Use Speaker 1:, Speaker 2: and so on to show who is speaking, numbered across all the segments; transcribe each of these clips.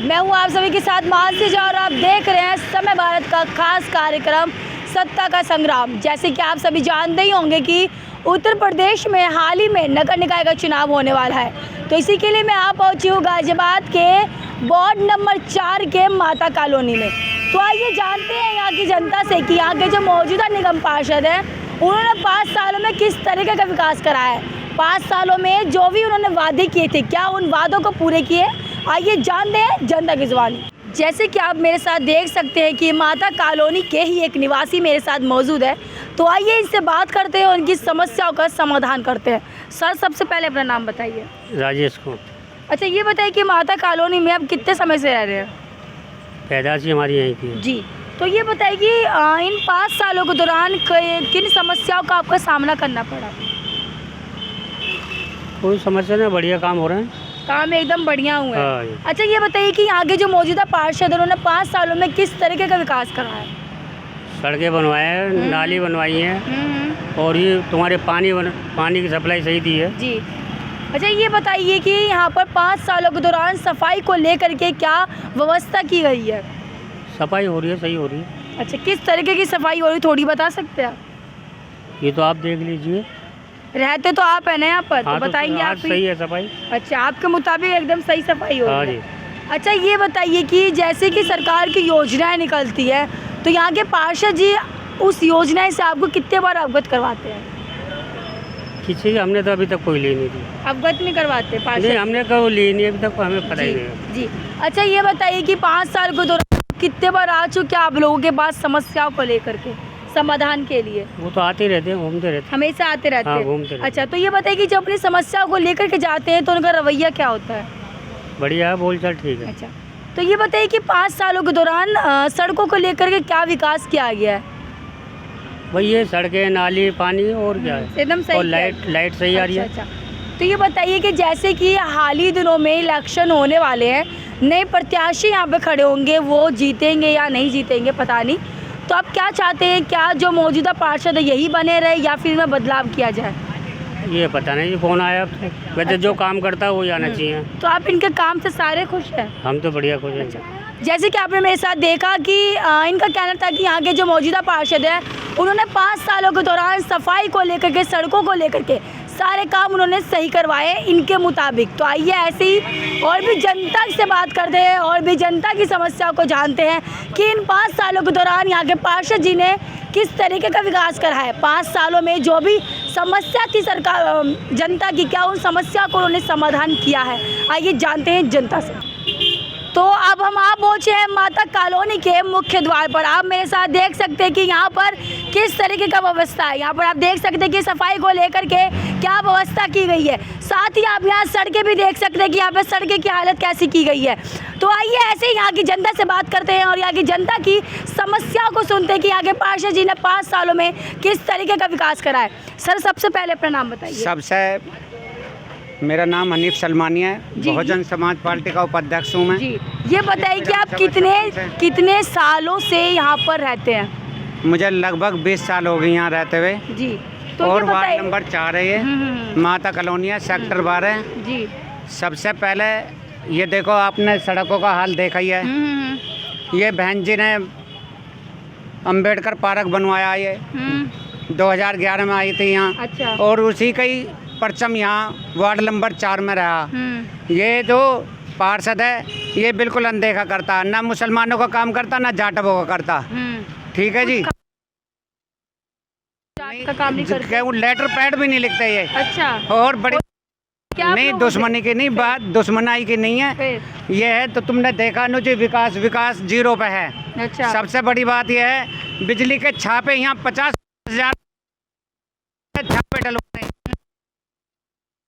Speaker 1: मैं हूं आप सभी के साथ मानसी झा और आप देख रहे हैं समय भारत का खास कार्यक्रम सत्ता का संग्राम। जैसे कि आप सभी जानते ही होंगे कि उत्तर प्रदेश में हाल ही में नगर निकाय का चुनाव होने वाला है, तो इसी के लिए मैं आप पहुंची हूँ गाजियाबाद के वार्ड नंबर 4 के माता कॉलोनी में। तो आइए जानते हैं यहाँ की जनता से कि यहाँ के जो मौजूदा निगम पार्षद हैं उन्होंने 5 सालों में किस तरीके का विकास कराया है। 5 सालों में जो भी उन्होंने वादे किए थे, क्या उन वादों को पूरे किए, आइए जानते हैं जनता की जुबानी। जैसे कि आप मेरे साथ देख सकते हैं कि माता कॉलोनी के ही एक निवासी मेरे साथ मौजूद है, तो आइए इनसे बात करते हैं, उनकी समस्याओं का समाधान करते हैं। सर, सबसे पहले अपना नाम बताइए।
Speaker 2: राजेश को।
Speaker 1: अच्छा, ये बताइए कि माता कॉलोनी में आप कितने समय से रह रहे हैं?
Speaker 2: पैदाइश हमारी यहीं की है।
Speaker 1: जी, तो ये बताइए कि इन 5 सालों के दौरान किन समस्याओं का आपका सामना करना पड़ा?
Speaker 2: कोई समस्या नहीं, बढ़िया काम हो रहे हैं,
Speaker 1: काम एकदम बढ़िया हुआ है।
Speaker 2: हाँ।
Speaker 1: अच्छा, ये बताइए कि यहाँ के जो मौजूदा पार्षद उन्होंने 5 सालों में किस तरीके का विकास कराया है?
Speaker 2: सड़कें बनवाए हैं, नाली बनवाई हैं, और ये तुम्हारे पानी की सप्लाई सही दी है।
Speaker 1: जी। अच्छा, ये बताइए कि यहाँ पर 5 सालों के दौरान सफाई को लेकर के क्या व्यवस्था की गई है?
Speaker 2: सफाई हो रही है, सही हो रही है।
Speaker 1: अच्छा, किस तरीके की सफाई हो रही, थोड़ी बता सकते हैं आप?
Speaker 2: ये तो आप देख लीजिए।
Speaker 1: रहते तो आप है ना यहाँ पर,
Speaker 2: हाँ,
Speaker 1: तो बताएंगे आप?
Speaker 2: सही है सफाई।
Speaker 1: अच्छा, आपके मुताबिक एकदम सही सफाई हो
Speaker 2: हाँ
Speaker 1: रही
Speaker 2: जी।
Speaker 1: है। अच्छा, ये बताइए कि जैसे कि सरकार की योजनाएं निकलती है, तो यहाँ के पार्षद जी उस योजनाएं से आपको कितने बार अवगत करवाते हैं?
Speaker 2: किसी हमने तो अभी तक कोई ली नहीं थी।
Speaker 1: अवगत नहीं करवाते पार्षद?
Speaker 2: नहीं, हमने कभी ली नहीं अभी तक, हमें पता ही नहीं है।
Speaker 1: जी। अच्छा, ये बताइए कि 5 साल के दौरान कितने बार आ चुके आप लोगों के पास समस्याओं को लेकर के समाधान के लिए?
Speaker 2: वो तो आते रहते हैं, घूमते रहते हैं।
Speaker 1: हमेशा आते रहते
Speaker 2: हाँ,
Speaker 1: हैं?
Speaker 2: घूमते रहते हैं।
Speaker 1: अच्छा, तो ये बताइए कि जब अपनी समस्याओं को लेकर के जाते हैं तो उनका रवैया क्या होता है?
Speaker 2: बढ़िया है, बोलचाल ठीक है।
Speaker 1: अच्छा, तो ये बताइए कि 5 सालों के दौरान सड़कों को लेकर के क्या विकास किया गया है?
Speaker 2: भाई ये सड़कें, नाली, पानी और क्या है,
Speaker 1: एकदम सही
Speaker 2: और
Speaker 1: किया।
Speaker 2: लाइट सही आ रही है।
Speaker 1: अच्छा, तो ये बताइए कि जैसे कि हाल ही दिनों में इलेक्शन होने वाले हैं, नए प्रत्याशी यहाँ पे खड़े होंगे, वो जीतेंगे या नहीं जीतेंगे पता नहीं, तो आप क्या चाहते हैं, क्या जो मौजूदा पार्षद है यही बने रहे या फिर इनमें बदलाव किया जाए?
Speaker 2: ये पता नहीं कौन आया अब तक। वैसे जो काम करता है वो आना चाहिए।
Speaker 1: तो आप इनके काम से सारे खुश हैं?
Speaker 2: हम तो बढ़िया खुश हैं।
Speaker 1: जैसे कि आपने मेरे साथ देखा कि इनका कहना था कि यहाँ के जो मौजूदा पार्षद हैं उन्होंने 5 सालों के दौरान सफाई को लेकर के, सड़कों को लेकर के सारे काम उन्होंने सही करवाए इनके मुताबिक। तो आइए ऐसे ही और भी जनता से बात करते हैं और भी जनता की समस्याओं को जानते हैं कि इन 5 सालों के दौरान यहाँ के पार्षद जी ने किस तरीके का विकास करा है। 5 सालों में जो भी समस्या थी सरकार जनता की, क्या उन समस्या को उन्होंने समाधान किया है, आइए जानते हैं जनता से। तो अब हम आप पहुँचे हैं माता कॉलोनी के मुख्य द्वार पर। आप मेरे साथ देख सकते हैं कि यहाँ पर किस तरीके का व्यवस्था है। यहाँ पर आप देख सकते हैं कि सफाई को लेकर के क्या व्यवस्था की गई है। साथ ही आप यहाँ सड़कें भी देख सकते हैं कि यहाँ पर सड़कें की हालत कैसी की गई है। तो आइए ऐसे ही यहाँ की जनता से बात करते हैं और यहाँ की जनता की समस्याओं को सुनते हैं कि यहाँ के पार्षद जी ने 5 सालों में किस तरीके का विकास करा है। सर, सबसे पहले अपना नाम बताइए।
Speaker 3: सबसे मेरा नाम हनीफ सलमानी है, बहुजन समाज पार्टी का उपाध्यक्ष हूँ मैं।
Speaker 1: जी, ये बताइए कि आप कितने सालों से यहाँ पर रहते हैं?
Speaker 3: मुझे लगभग 20 साल हो गए यहाँ रहते हुए।
Speaker 1: जी, तो
Speaker 3: और
Speaker 1: ये
Speaker 3: वार्ड नंबर 4 है ये, माता कॉलोनी है, सेक्टर 12।
Speaker 1: जी।
Speaker 3: सबसे पहले ये देखो, आपने सड़कों का हाल देखा ही है। ये बहन जी ने अंबेडकर पार्क बनवाया, ये 2011 में आई थी यहाँ।
Speaker 1: अच्छा।
Speaker 3: और उसी का ही परचम यहाँ वार्ड नंबर 4 में रहा। ये जो पार्षद है ये बिल्कुल अनदेखा करता, ना मुसलमानों का काम करता, ना जाटवों का करता। ठीक है जी,
Speaker 1: का काम नहीं करते?
Speaker 3: लेटर पैड भी नहीं लिखते ये।
Speaker 1: अच्छा।
Speaker 3: और बड़ी
Speaker 1: क्या
Speaker 3: नहीं, दुश्मनी की नहीं बात, दुश्मनाई की नहीं है ये है। तो तुमने देखा न जी, विकास 0 पे है।
Speaker 1: अच्छा।
Speaker 3: सबसे बड़ी बात यह है, बिजली के छापे यहाँ 50,000 छापे डलवाए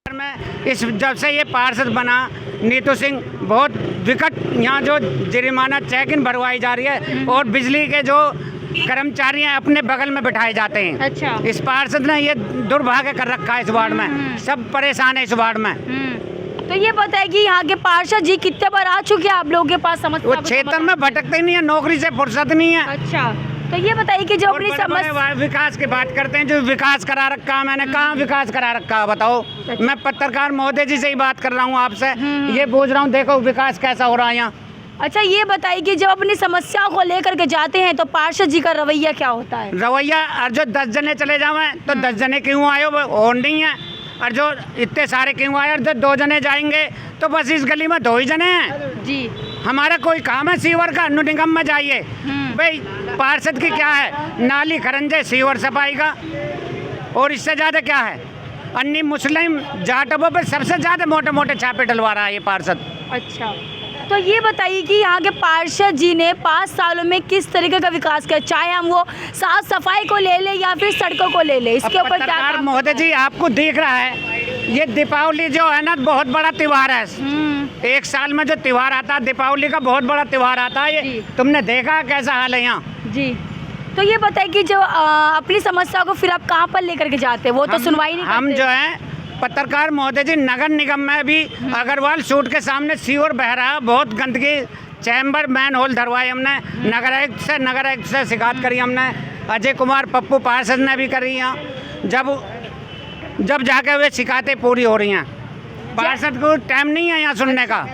Speaker 3: में। इस जब से ये पार्षद बना नीतू सिंह, बहुत विकट यहाँ जो जुर्माना चेक इन भरवाई जा रही है और बिजली के जो कर्मचारी हैं अपने बगल में बिठाए जाते हैं।
Speaker 1: अच्छा।
Speaker 3: इस पार्षद ने ये दुर्भाग्य कर रखा है इस वार्ड में। सब परेशान है इस वार्ड में।
Speaker 1: तो ये बताइए कि यहाँ के पार्षद जी कितने बार आ चुके हैं आप लोगों के पास? समस्या
Speaker 3: वो क्षेत्र में भटकते ही नहीं है, नौकरी से फुर्सत नहीं है।
Speaker 1: अच्छा, तो ये बताइए कि जो अपनी समस्या,
Speaker 3: विकास की बात करते हैं, जो विकास करा रखा है मैंने, कहाँ विकास करा रखा है बताओ। मैं पत्रकार महोदय जी से ही बात कर रहा हूँ आपसे, ये पूछ रहा हूँ, देखो विकास कैसा हो रहा है यहाँ।
Speaker 1: अच्छा ये बताइए कि जब अपनी समस्याओं को लेकर के जाते हैं तो पार्षद जी का रवैया क्या होता है?
Speaker 3: रवैया और जो 10 जने चले जावें तो 10 जने क्यों आए वो और नहीं है, और जो इतने सारे क्यों आए, और जो 2 जने जाएंगे तो बस इस गली में 2 ही जने हैं
Speaker 1: जी।
Speaker 3: हमारा कोई काम है सीवर का, निगम में जाइए भाई, पार्षद की क्या है, नाली खरंजे सीवर सफाई का, और इससे ज़्यादा क्या है। अन्य मुस्लिम जाटों पर सबसे ज़्यादा मोटे मोटे छापे डलवा रहा है ये पार्षद।
Speaker 1: अच्छा तो ये बताइए कि यहाँ के पार्षद जी ने 5 सालों में किस तरीके का विकास किया, चाहे हम वो साफ सफाई को ले लें या फिर सड़कों को ले लें, इसके ऊपर क्या
Speaker 3: पत्रकार महोदय जी आपको दिख रहा है, ये दीपावली जो है ना बहुत बड़ा त्यौहार है, एक साल में जो त्यौहार आता है दीपावली का बहुत बड़ा त्यौहार आता है, ये तुमने देखा कैसा हाल है यहाँ
Speaker 1: जी। तो ये बताइए कि जो अपनी समस्या को फिर आप कहाँ पर लेकर के जाते हैं, वो तो सुनवाई नहीं करते।
Speaker 3: हम जो है पत्रकार महोदय जी नगर निगम में भी अग्रवाल सूट के सामने सीवर बह रहा है, बहुत गंदगी, चैम्बर मैन होल धरवाए हमने, नगर आयुक्त से शिकायत करी हमने, अजय कुमार पप्पू पार्षद ने भी करी हैं, जब जाके वे शिकायतें पूरी हो रही हैं, पार्षद को टाइम नहीं है यहाँ सुनने का।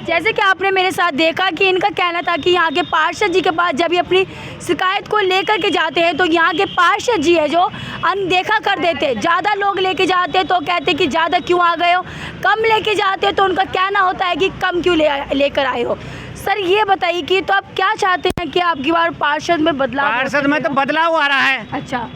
Speaker 1: जैसे कि आपने मेरे साथ देखा कि इनका कहना था कि यहाँ के पार्षद जी के पास जब ये अपनी शिकायत को लेकर के जाते हैं तो यहाँ के पार्षद जी है जो अनदेखा कर देते, ज़्यादा लोग लेके जाते तो कहते कि ज़्यादा क्यों आ गए हो, कम लेके जाते तो उनका कहना होता है कि कम क्यों लेकर आए हो। सर ये बताइए कि तो आप क्या चाहते हैं कि आपकी बार पार्षद में बदलाव?
Speaker 3: पार्षद में तो बदलाव आ रहा है।
Speaker 1: अच्छा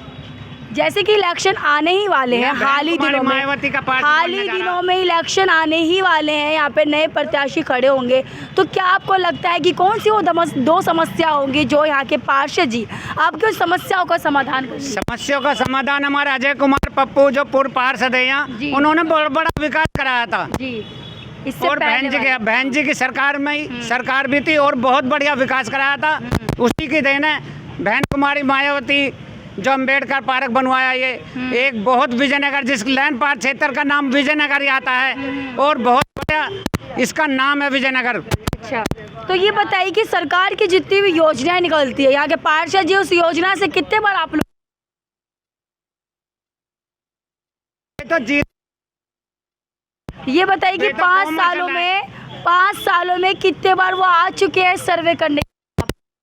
Speaker 1: जैसे कि इलेक्शन आने ही वाले हैं, हाल ही दिनों में इलेक्शन आने ही वाले हैं, यहाँ पे नए प्रत्याशी खड़े होंगे, तो क्या आपको लगता है कि कौन सी वो 2 समस्या होंगी जो यहाँ के पार्षद जी आपकी उस समस्याओं का समाधान करेंगे?
Speaker 3: समस्याओं का समाधान हमारे अजय कुमार पप्पू जो पूर्व पार्षद है यहाँ, उन्होंने बहुत बड़ा विकास कराया था
Speaker 1: जी। इससे
Speaker 3: और बहन जी की सरकार में ही सरकार भी थी और बहुत बढ़िया विकास कराया था, उसी की देन है। बहन कुमारी मायावती जो अम्बेडकर पार्क बनवाया, ये एक बहुत विजयनगर, जिस लैंड पार्क क्षेत्र का नाम विजयनगर ही आता है और बहुत बढ़िया इसका नाम है विजयनगर।
Speaker 1: अच्छा तो ये बताइए कि सरकार की जितनी भी योजनाएं निकलती है यहाँ के पार्षद जी उस योजना से कितने बार आप लोग
Speaker 3: तो जीत,
Speaker 1: ये बताइए कि 5 सालों में कितने बार वो आ चुके हैं सर्वे करने?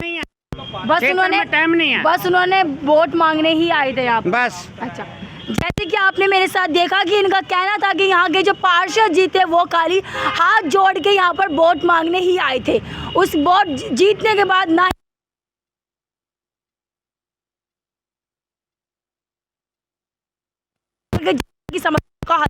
Speaker 3: नहीं है,
Speaker 1: बस उन्होंने वोट मांगने ही आए थे आप
Speaker 3: बस।
Speaker 1: अच्छा जैसे कि आपने मेरे साथ देखा कि इनका कहना था कि यहाँ के जो पार्षद जी थे वो खाली हाथ जोड़ के यहाँ पर वोट मांगने ही आए थे, उस वोट जीतने के बाद ना की समस्या का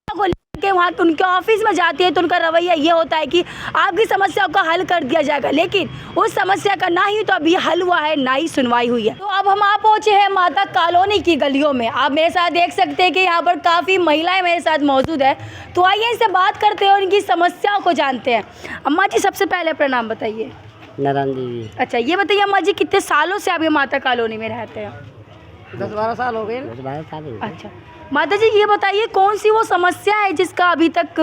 Speaker 1: को लेके वहाँ उनके ऑफिस में जाती है तो उनका रवैया ये होता है कि आपकी समस्या का हल कर दिया जाएगा, लेकिन उस समस्या का ना ही तो अभी हल हुआ है ना ही सुनवाई हुई है। तो अब हम आ पहुँचे हैं माता कॉलोनी की गलियों में। आप मेरे साथ देख सकते हैं कि यहाँ पर काफ़ी महिलाएं मेरे साथ मौजूद है, तो आइए इनसे बात करते हैं और इनकी समस्याओं को जानते हैं। अम्मा जी सबसे पहले प्रणाम बताइए।
Speaker 4: नारायण देवी।
Speaker 1: अच्छा ये बताइए अम्मा जी कितने सालों से आप ये माता कॉलोनी में रहते हैं?
Speaker 4: 10-12 साल हो गए। 10-12 साल हो गए।
Speaker 1: अच्छा माता जी ये बताइए कौन सी वो समस्या है जिसका अभी तक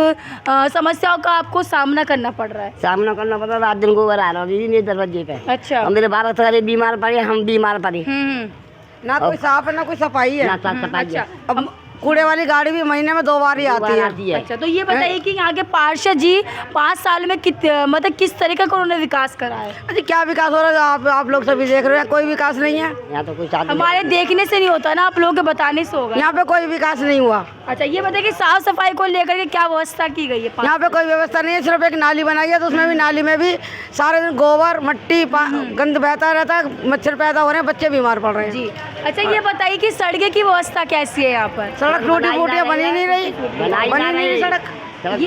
Speaker 1: समस्याओं का आपको सामना करना पड़ रहा है?
Speaker 4: सामना करना पड़ रहा है, रात दिन गोबर आ रहा है मेरे दरवाजे पे।
Speaker 1: अच्छा
Speaker 4: मेरे 12 साल बीमार पड़े, हम बीमार पड़े,
Speaker 5: ना कोई साफ है ना कोई सफाई है।
Speaker 4: ना साफ सफाई है।
Speaker 5: अब कूड़े वाली गाड़ी भी महीने में 2 बार ही आती है।
Speaker 1: अच्छा तो ये बताइए कि यहाँ के पार्षद जी 5 साल में मतलब किस तरीके का उन्होंने विकास करा है?
Speaker 5: अरे क्या विकास हो रहा है, आप लोग सभी देख रहे हैं, कोई विकास नहीं है
Speaker 4: यहाँ तो कोई
Speaker 1: हमारे देखने से नहीं होता ना, आप लोगों के बताने से होगा।
Speaker 5: यहाँ पे कोई विकास नहीं हुआ।
Speaker 1: अच्छा ये बताइए कि साफ सफाई को लेकर के क्या व्यवस्था की गई है?
Speaker 5: यहाँ पे कोई व्यवस्था नहीं है, सिर्फ एक नाली बनाई है, तो उसमें भी नाली में भी सारे दिन गोबर मट्टी गंद बहता रहता है, मच्छर पैदा हो रहे हैं, बच्चे बीमार पड़ रहे हैं
Speaker 1: जी। अच्छा ये बताइए कि सड़कें की व्यवस्था कैसी है यहाँ पर?
Speaker 5: सड़क टूटी फूटी बनी नहीं रही सड़क।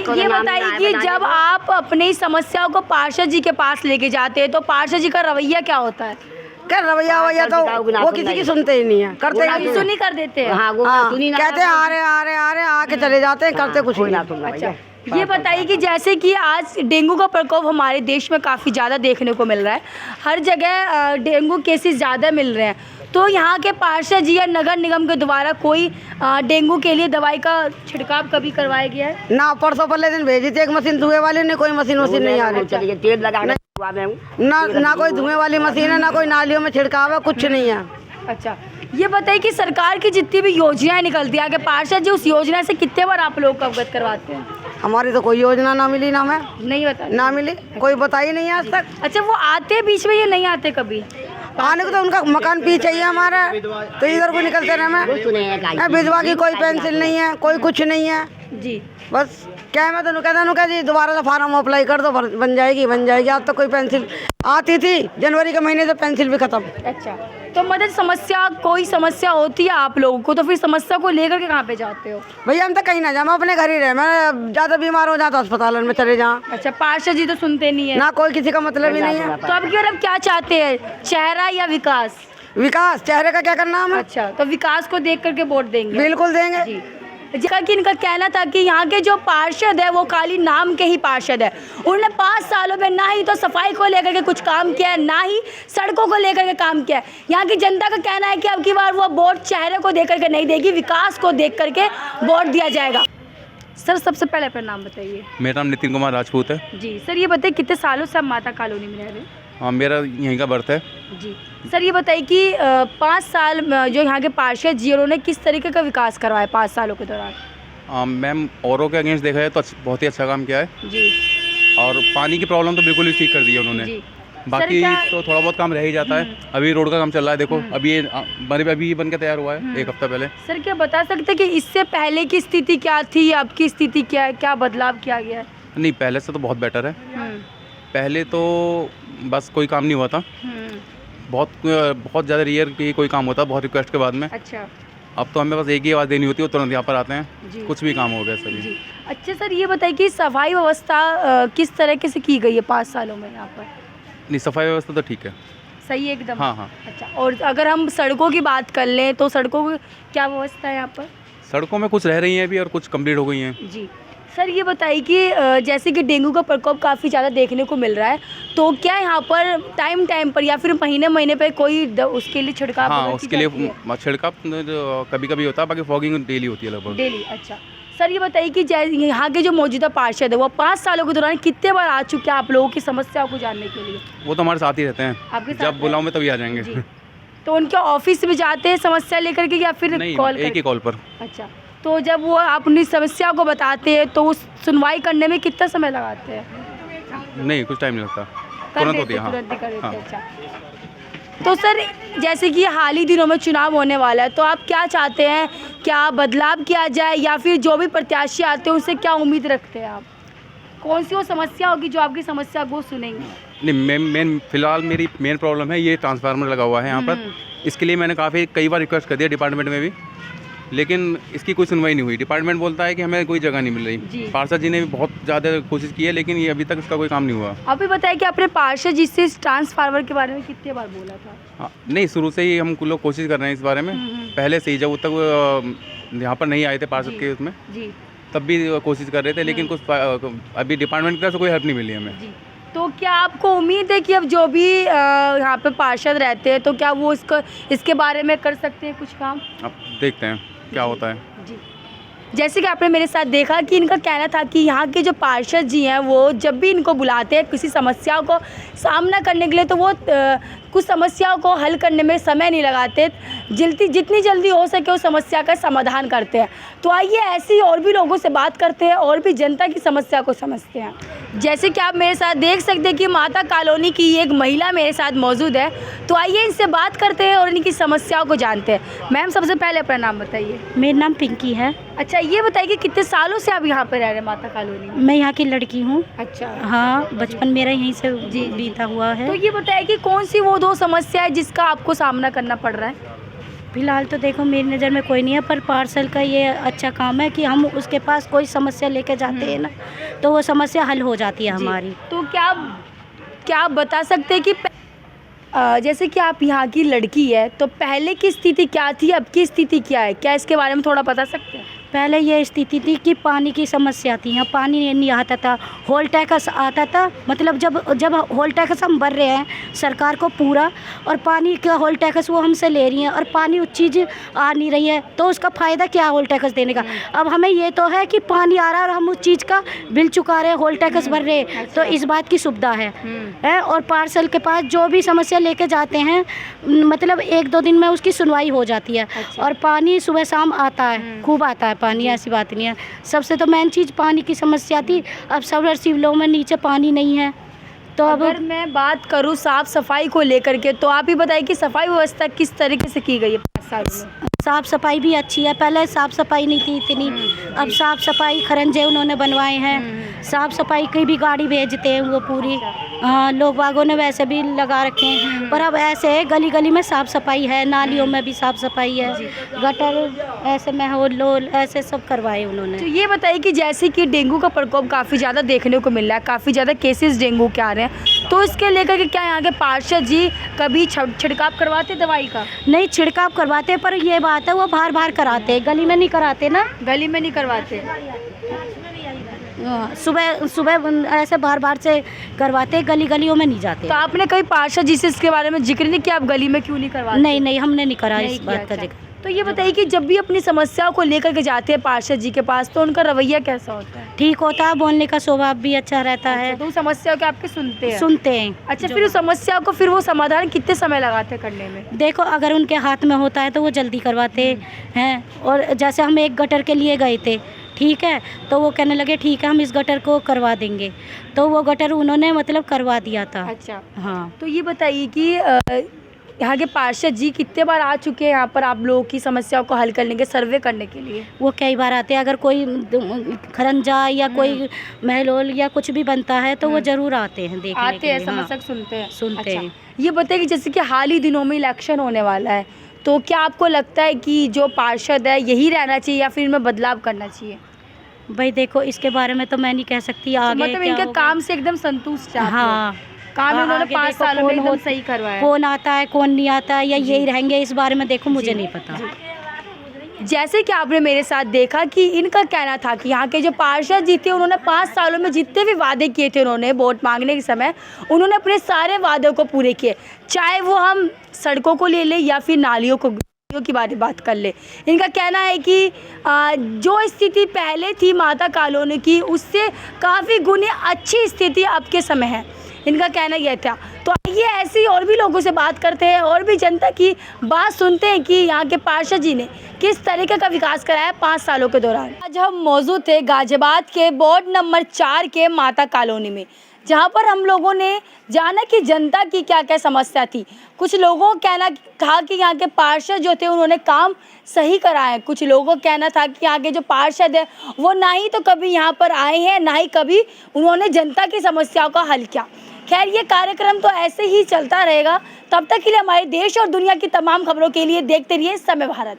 Speaker 1: ये बताइए कि जब आप अपनी समस्याओं को पार्षद जी के पास लेके जाते हैं तो पार्षद जी का रवैया क्या होता है?
Speaker 5: क्या रवैया तो वो किसी की सुनते ही नहीं है, करते ही
Speaker 1: सुनी कर देते हैं।
Speaker 5: कहते हैं आ रहे आके चले जाते हैं, करते कुछ नहीं।
Speaker 1: अच्छा ये बताइए कि जैसे कि आज डेंगू का प्रकोप हमारे देश में काफ़ी ज़्यादा देखने को मिल रहा है, हर जगह डेंगू केसेस ज़्यादा मिल रहे हैं, तो यहाँ के पार्षद जी या नगर निगम के द्वारा कोई डेंगू के लिए दवाई का छिड़काव कभी करवाया गया है?
Speaker 5: ना परसों पहले दिन भेजी थी एक मशीन, धुएं वाली ने कोई मशीन नहीं आ रही,
Speaker 4: तेल लगाना
Speaker 5: ना कोई धुएं वाली मशीन है, ना कोई नालियों में छिड़काव है, कुछ नहीं है।
Speaker 1: अच्छा ये बताइए कि सरकार की जितनी भी योजनाएं निकलती है आगे पार्षद जी उस योजना से कितने बार आप लोग को अवगत करवाते हैं?
Speaker 5: हमारी तो कोई योजना ना मिली, ना हमें
Speaker 1: नहीं बता
Speaker 5: ना मिली, कोई बताई नहीं आज तक।
Speaker 1: अच्छा, वो आते बीच में, ये नहीं आते कभी?
Speaker 5: आने को तो उनका मकान पीछे ही है हमारा, तो इधर को निकलते रहे। मैं विधवा की कोई पेंशन नहीं है, कोई कुछ नहीं है
Speaker 1: जी।
Speaker 5: बस क्या है, मैं तो कहता जी दोबारा से फार्म अप्लाई कर दो, बन जाएगी बन जाएगी। आज तो कोई पेंसिल आती थी, जनवरी के महीने से पेंसिल भी खत्म।
Speaker 1: अच्छा, तो मतलब समस्या, कोई समस्या होती है आप लोगों को तो फिर समस्या को लेकर के कहाँ पे जाते हो?
Speaker 5: भैया हम तो कहीं ना जाए, मैं अपने घर ही रहे। मैं ज़्यादा बीमार हो जाता अस्पताल में चले जाऊँ।
Speaker 1: अच्छा, पार्षद जी तो सुनते नहीं है
Speaker 5: ना, कोई किसी का मतलब ही नहीं है।
Speaker 1: तो अब की बार अब क्या चाहते हैं, चेहरा या विकास?
Speaker 5: विकास, चेहरे का क्या करना हमें?
Speaker 1: अच्छा, तो विकास को देख करके वोट देंगे?
Speaker 5: बिल्कुल देंगे
Speaker 1: जी। जैसा कि इनका कहना था कि यहाँ के जो पार्षद है वो खाली नाम के ही पार्षद है। उन्होंने 5 सालों में ना ही तो सफाई को लेकर के कुछ काम किया है, ना ही सड़कों को लेकर के काम किया है। यहाँ की जनता का कहना है कि अब की बार वो वोट चेहरे को देख करके नहीं देगी, विकास को देख करके वोट दिया जाएगा। सर, सबसे पहले अपना नाम बताइए।
Speaker 6: मेरा नाम नितिन कुमार राजपूत है
Speaker 1: जी। सर, ये बताइए कितने सालों से आप माता कॉलोनी में रह रहे हैं?
Speaker 6: हाँ, मेरा यहीं का बर्थ है।
Speaker 1: जी। सर, ये बताइए कि 5 साल जो यहाँ के पार्षद जी, उन्होंने किस तरीके का विकास करवाया 5 सालों के दौरान?
Speaker 6: मैम, औरों के अगेंस्ट देखा है तो बहुत ही अच्छा काम किया है
Speaker 1: जी।
Speaker 6: और पानी की प्रॉब्लम तो बिल्कुल ही ठीक कर दी है उन्होंने।
Speaker 1: जी।
Speaker 6: बाकी
Speaker 1: सर,
Speaker 6: तो थोड़ा बहुत काम रह ही जाता है। अभी रोड का काम चल रहा है, देखो अभी ये बन के तैयार हुआ है 1 हफ्ता पहले।
Speaker 1: सर, क्या बता सकते हैं कि इससे पहले की स्थिति क्या थी, अब की स्थिति क्या है, क्या बदलाव किया गया है?
Speaker 6: नहीं, पहले से तो बहुत बेटर है। पहले तो बस कोई काम नहीं हुआ था, बहुत ज़्यादा रेयर की कोई काम होता, बहुत रिक्वेस्ट के बाद में।
Speaker 1: अच्छा।
Speaker 6: अब तो हमें बस एक ही आवाज़ देनी होती है, वो तुरंत यहाँ पर आते
Speaker 1: जी।
Speaker 6: हैं, कुछ भी काम हो गया सर।
Speaker 1: जी। अच्छा सर, ये बताइए कि सफाई व्यवस्था किस तरह से की गई है 5 सालों में यहाँ पर?
Speaker 6: नहीं, सफाई व्यवस्था तो ठीक है,
Speaker 1: सही है एकदम?
Speaker 6: हाँ हाँ।
Speaker 1: अच्छा, और अगर हम सड़कों की बात कर लें तो सड़कों की क्या व्यवस्था है यहाँ पर?
Speaker 6: सड़कों में कुछ रह रही हैं अभी और कुछ कंप्लीट हो गई हैं।
Speaker 1: जी। सर, ये बताइए कि जैसे कि डेंगू का प्रकोप काफ़ी ज़्यादा देखने को मिल रहा है, तो क्या यहाँ पर टाइम पर या फिर महीने पे कोई उसके लिए छिड़काव?
Speaker 6: हाँ, उसके लिए छिड़काव कभी कभी होता है, बाकी फॉगिंग डेली होती है लगभग।
Speaker 1: डेली? अच्छा। सर, ये बताइए कि यहाँ के जो मौजूदा पार्षद है वो 5 सालों के दौरान कितने बार आ चुके हैं आप लोगों की समस्याओं को जानने के लिए?
Speaker 6: वो तो हमारे साथ ही रहते हैं,
Speaker 1: आपके साथ
Speaker 6: जब बुलाऊं मैं तभी आ जाएंगे।
Speaker 1: जी। तो उनके ऑफिस में जाते हैं समस्या लेकर के या फिर
Speaker 6: नहीं,
Speaker 1: कॉल
Speaker 6: एक ही कॉल पर।
Speaker 1: अच्छा, तो जब वो अपनी समस्या को बताते हैं तो उस सुनवाई करने में कितना समय लगाते हैं?
Speaker 6: नहीं, कुछ टाइम नहीं लगता,
Speaker 1: कर
Speaker 6: तुरंत
Speaker 1: देते,
Speaker 6: होती है। हाँ
Speaker 1: तुरंत ही कर देते।
Speaker 6: हाँ।
Speaker 1: अच्छा, तो सर जैसे कि हाल ही दिनों में चुनाव होने वाला है, तो आप क्या चाहते हैं, क्या बदलाव किया जाए या फिर जो भी प्रत्याशी आते हैं उनसे क्या उम्मीद रखते हैं आप? कौन सी वो समस्या होगी जो आपकी समस्या को सुनेंगे?
Speaker 6: नहीं, मेन फिलहाल मेरी मेन प्रॉब्लम है ये ट्रांसफार्मर लगा हुआ है यहाँ पर। इसके लिए मैंने कई बार रिक्वेस्ट कर दिया डिपार्टमेंट में भी, लेकिन इसकी कोई सुनवाई नहीं हुई। डिपार्टमेंट बोलता है कि हमें कोई जगह नहीं मिल रही। पार्षद जी ने भी बहुत ज़्यादा कोशिश की है, लेकिन ये अभी तक इसका कोई काम नहीं हुआ।
Speaker 1: आप भी बताएं कि आपने पार्षद जी से इस ट्रांसफार्मर के बारे में कितने बार बोला था?
Speaker 6: हाँ, नहीं, शुरू से ही हम लोग कोशिश कर रहे हैं इस बारे में। पहले से ही जब तक यहाँ पर नहीं आए थे पार्षद के उसमें, तब भी कोशिश कर रहे थे, लेकिन कुछ अभी डिपार्टमेंट की तरफ से कोई हेल्प नहीं मिली हमें।
Speaker 1: तो क्या आपको उम्मीद है कि अब जो भी यहाँ पे पार्षद रहते हैं तो क्या वो इसके बारे में कर सकते हैं कुछ काम?
Speaker 6: अब देखते हैं क्या होता है।
Speaker 1: जी। जैसे कि आपने मेरे साथ देखा कि इनका कहना था कि यहाँ के जो पार्षद जी हैं वो जब भी इनको बुलाते हैं किसी समस्या को सामना करने के लिए, तो वो कुछ समस्याओं को हल करने में समय नहीं लगाते, जितनी जल्दी हो सके उस समस्या का समाधान करते हैं। तो आइए ऐसे ही और भी लोगों से बात करते हैं और भी जनता की समस्या को समझते हैं। जैसे कि आप मेरे साथ देख सकते हैं कि माता कॉलोनी की एक महिला मेरे साथ मौजूद है, तो आइए इनसे बात करते हैं और इनकी समस्याओं को जानते हैं। मैम, सबसे पहले अपना नाम बताइए।
Speaker 7: मेरा नाम पिंकी है।
Speaker 1: अच्छा, ये बताइए कि कितने सालों से आप यहाँ पर रह रहे हैं माता कॉलोनी में?
Speaker 7: मैं यहाँ की लड़की हूँ।
Speaker 1: अच्छा।
Speaker 7: हाँ, बचपन मेरा यहीं से बीता हुआ है।
Speaker 1: तो ये बताइए कि कौन सी वो 2 समस्या है जिसका आपको सामना करना पड़ रहा है?
Speaker 7: फिलहाल तो देखो मेरी नज़र में कोई नहीं है, पर पार्सल का ये अच्छा काम है कि हम उसके पास कोई समस्या लेके जाते हैं ना, तो वो समस्या हल हो जाती है हमारी।
Speaker 1: तो क्या आप बता सकते हैं कि जैसे कि आप यहाँ की लड़की है, तो पहले की स्थिति क्या थी, अब की स्थिति क्या है, क्या इसके बारे में थोड़ा बता सकते हैं?
Speaker 7: पहले ये स्थिति थी कि पानी की समस्या थी, यहाँ पानी नहीं आता था, होल टैक्स आता था। मतलब जब होल टैक्स हम भर रहे हैं सरकार को पूरा, और पानी का होल टैक्स वो हमसे ले रही हैं और पानी उस चीज़ आ नहीं रही है, तो उसका फ़ायदा क्या है होल टैक्स देने का? अब हमें ये तो है कि पानी आ रहा है और हम उस चीज़ का बिल चुका रहे हैं, होल टैक्स भर रहे हैं, तो इस बात की सुविधा है। और पार्सल के पास जो भी समस्या लेके जाते हैं, मतलब 1-2 दिन में उसकी सुनवाई हो जाती है। और पानी सुबह शाम आता है, खूब आता है पानी, ऐसी बात नहीं है। सबसे तो मेन चीज़ पानी की समस्या थी, अब सबमर्सिबलों में नीचे पानी नहीं है। तो अब
Speaker 1: अगर मैं बात करूँ साफ़ सफाई को लेकर के, तो आप ही बताइए कि सफाई व्यवस्था किस तरीके से की गई है 5 सालों में?
Speaker 7: साफ़ सफाई भी अच्छी है, पहले साफ़ सफाई नहीं थी इतनी, अब साफ़ सफाई खरंजे उन्होंने बनवाए हैं, साफ़ सफाई की भी गाड़ी भेजते हैं वो पूरी। हाँ, लोग बागों ने वैसे भी लगा रखे हैं, पर अब ऐसे है गली गली में साफ़ सफाई है, नालियों में भी साफ़ सफाई है, गटर ऐसे महल लोल ऐसे सब करवाए उन्होंने।
Speaker 1: तो ये बताइए कि जैसे कि डेंगू का प्रकोप काफ़ी ज़्यादा देखने को मिल रहा है, काफ़ी ज़्यादा केसेस डेंगू के आ रहे हैं, तो इसके लेकर के क्या यहाँ के पार्षद जी कभी छिड़काव करवाते दवाई का?
Speaker 7: नहीं छिड़काव करवाते, पर ये बात है वो बाहर बाहर कराते, गली में नहीं कराते ना।
Speaker 1: गली में नहीं करवाते?
Speaker 7: सुबह सुबह ऐसे बाहर बाहर से करवाते, गली गलियों में नहीं जाते।
Speaker 1: तो आपने कभी पार्षद जी से इसके बारे में जिक्र नहीं किया, आप गली में क्यों नहीं करवाते?
Speaker 7: नहीं नहीं, हमने नहीं करा
Speaker 1: नहीं
Speaker 7: इस
Speaker 1: किया,
Speaker 7: बात का
Speaker 1: अच्छा।
Speaker 7: जिक्र।
Speaker 1: तो ये बताइए कि जब भी अपनी समस्याओं को लेकर के जाते हैं पार्षद जी के पास, तो उनका रवैया कैसा होता है?
Speaker 7: ठीक होता है, बोलने का स्वभाव भी अच्छा रहता है,
Speaker 1: तो समस्याओं के आपके सुनते हैं?
Speaker 7: सुनते हैं।
Speaker 1: अच्छा, फिर उस समस्या को फिर वो समाधान कितने समय लगाते हैं करने में?
Speaker 7: देखो अगर उनके हाथ में होता है तो वो जल्दी करवाते हैं। और जैसे हम एक गटर के लिए गए थे, ठीक है, तो वो कहने लगे ठीक है हम इस गटर को करवा देंगे, तो वो गटर उन्होंने मतलब करवा दिया था।
Speaker 1: अच्छा,
Speaker 7: हाँ।
Speaker 1: तो ये बताइए कि यहाँ के पार्षद जी कितने बार आ चुके हैं यहाँ पर आप लोगों की समस्याओं को हल करने के, सर्वे करने के लिए?
Speaker 7: वो कई बार आते हैं, अगर कोई खरंजा या कोई महलोल या कुछ भी बनता है तो वो ज़रूर आते हैं देखने
Speaker 1: आते
Speaker 7: के
Speaker 1: हैं,
Speaker 7: लिए। हाँ,
Speaker 1: समस्या सुनते हैं?
Speaker 7: सुनते
Speaker 1: अच्छा,
Speaker 7: हैं।
Speaker 1: ये बताइए कि जैसे कि हाल ही दिनों में इलेक्शन होने वाला है, तो क्या आपको लगता है कि जो पार्षद है यही रहना चाहिए या फिर इनमें बदलाव करना चाहिए?
Speaker 7: भाई देखो इसके बारे में तो मैं नहीं कह सकती आगे
Speaker 1: मतलब
Speaker 7: क्या
Speaker 1: इनके
Speaker 7: होगा।
Speaker 1: काम से एकदम संतुष्ट हैं आप लोग?
Speaker 7: हाँ,
Speaker 1: काम इन्होंने
Speaker 7: आगे
Speaker 1: 5
Speaker 7: देखो
Speaker 1: सालों में
Speaker 7: कौन
Speaker 1: एकदम
Speaker 7: हो-
Speaker 1: सही करवाया है।
Speaker 7: कौन आता है कौन नहीं आता है या यही रहेंगे, इस बारे में देखो मुझे नहीं पता।
Speaker 1: जैसे कि आपने मेरे साथ देखा कि इनका कहना था कि यहाँ के जो पार्षद जी थे उन्होंने 5 सालों में जितने भी वादे किए थे, उन्होंने वोट मांगने के समय उन्होंने अपने सारे वादों को पूरे किए, चाहे वो हम सड़कों को ले लें या फिर नालियों की बात कर ले। इनका कहना है कि जो स्थिति पहले थी माता कॉलोनी की, उससे काफ़ी गुने अच्छी स्थिति अब के समय है, इनका कहना यह था। तो आइए ऐसी और भी लोगों से बात करते हैं और भी जनता की बात सुनते हैं कि यहाँ के पार्षद जी ने किस तरीके का विकास कराया 5 सालों के दौरान। आज हम मौजूद थे गाजियाबाद के वार्ड नंबर 4 के माता कॉलोनी में, जहाँ पर हम लोगों ने जाना कि जनता की क्या क्या समस्या थी। कुछ लोगों का कहना था कि यहाँ के पार्षद जो थे उन्होंने काम सही कराए, कुछ लोगों का कहना था कि यहाँ के जो पार्षद है वो ना ही तो कभी यहाँ पर आए हैं, ना ही कभी उन्होंने जनता की समस्याओं का हल किया। खैर ये कार्यक्रम तो ऐसे ही चलता रहेगा, तब तक के लिए हमारे देश और दुनिया की तमाम खबरों के लिए देखते रहिए समय भारत।